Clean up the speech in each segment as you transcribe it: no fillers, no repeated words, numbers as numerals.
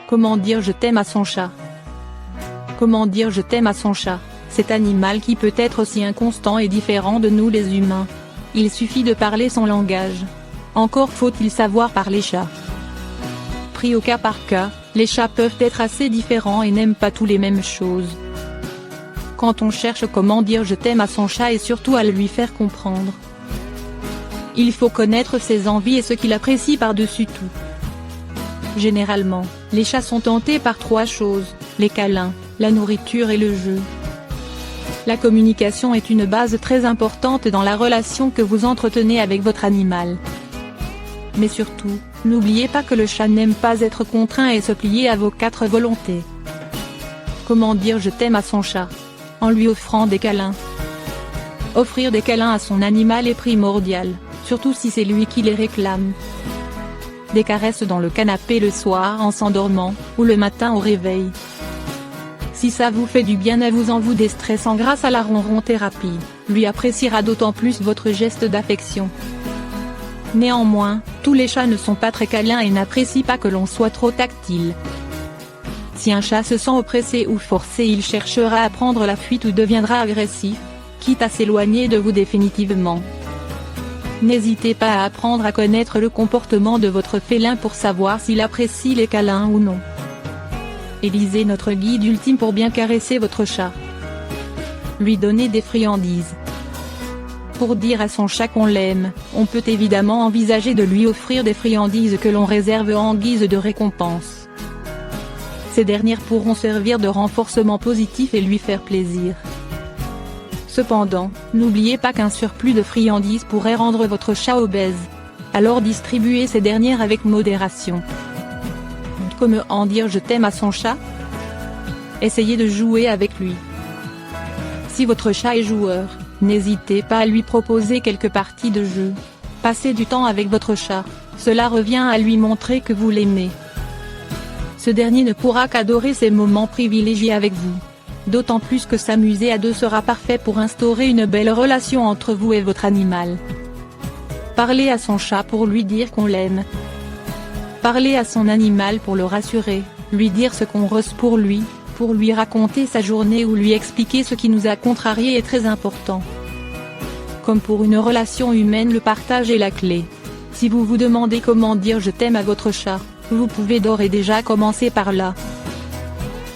Comment dire je t'aime à son chat? Comment dire je t'aime à son chat, cet animal qui peut être aussi inconstant et différent de nous les humains. Il suffit de parler son langage. Encore faut-il savoir parler chat. Pris au cas par cas, les chats peuvent être assez différents et n'aiment pas tous les mêmes choses. Quand on cherche comment dire je t'aime à son chat et surtout à le lui faire comprendre, il faut connaître ses envies et ce qu'il apprécie par-dessus tout. Généralement, les chats sont tentés par trois choses, les câlins, la nourriture et le jeu. La communication est une base très importante dans la relation que vous entretenez avec votre animal. Mais surtout, n'oubliez pas que le chat n'aime pas être contraint et se plier à vos quatre volontés. Comment dire je t'aime à son chat? En lui offrant des câlins. Offrir des câlins à son animal est primordial, surtout si c'est lui qui les réclame. Des caresses dans le canapé le soir en s'endormant, ou le matin au réveil. Si ça vous fait du bien à vous en vous déstressant grâce à la ronron-thérapie, lui appréciera d'autant plus votre geste d'affection. Néanmoins, tous les chats ne sont pas très câlins et n'apprécient pas que l'on soit trop tactile. Si un chat se sent oppressé ou forcé, il cherchera à prendre la fuite ou deviendra agressif, quitte à s'éloigner de vous définitivement. N'hésitez pas à apprendre à connaître le comportement de votre félin pour savoir s'il apprécie les câlins ou non. Et lisez notre guide ultime pour bien caresser votre chat. Lui donner des friandises. Pour dire à son chat qu'on l'aime, on peut évidemment envisager de lui offrir des friandises que l'on réserve en guise de récompense. Ces dernières pourront servir de renforcement positif et lui faire plaisir. Cependant, n'oubliez pas qu'un surplus de friandises pourrait rendre votre chat obèse. Alors distribuez ces dernières avec modération. Comment dire je t'aime à son chat? Essayez de jouer avec lui. Si votre chat est joueur, n'hésitez pas à lui proposer quelques parties de jeu. Passez du temps avec votre chat, cela revient à lui montrer que vous l'aimez. Ce dernier ne pourra qu'adorer ces moments privilégiés avec vous. D'autant plus que s'amuser à deux sera parfait pour instaurer une belle relation entre vous et votre animal. Parlez à son chat pour lui dire qu'on l'aime. Parlez à son animal pour le rassurer, lui dire ce qu'on ressent pour lui raconter sa journée ou lui expliquer ce qui nous a contrarié est très important. Comme pour une relation humaine, le partage est la clé. Si vous vous demandez comment dire je t'aime à votre chat, vous pouvez d'ores et déjà commencer par là.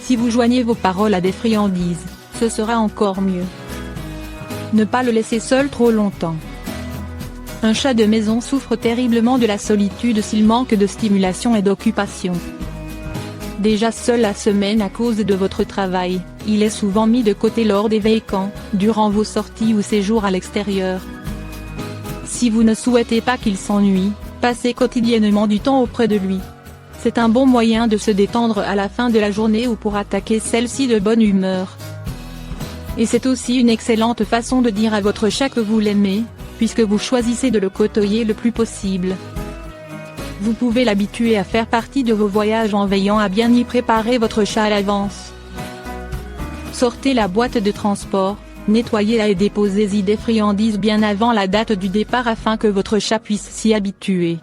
Si vous joignez vos paroles à des friandises, ce sera encore mieux. Ne pas le laisser seul trop longtemps. Un chat de maison souffre terriblement de la solitude s'il manque de stimulation et d'occupation. Déjà seul la semaine à cause de votre travail, il est souvent mis de côté lors des vacances, durant vos sorties ou séjours à l'extérieur. Si vous ne souhaitez pas qu'il s'ennuie, passez quotidiennement du temps auprès de lui. C'est un bon moyen de se détendre à la fin de la journée ou pour attaquer celle-ci de bonne humeur. Et c'est aussi une excellente façon de dire à votre chat que vous l'aimez, puisque vous choisissez de le côtoyer le plus possible. Vous pouvez l'habituer à faire partie de vos voyages en veillant à bien y préparer votre chat à l'avance. Sortez la boîte de transport, nettoyez-la et déposez-y des friandises bien avant la date du départ afin que votre chat puisse s'y habituer.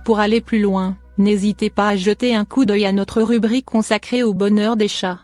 Pour aller plus loin, n'hésitez pas à jeter un coup d'œil à notre rubrique consacrée au bonheur des chats.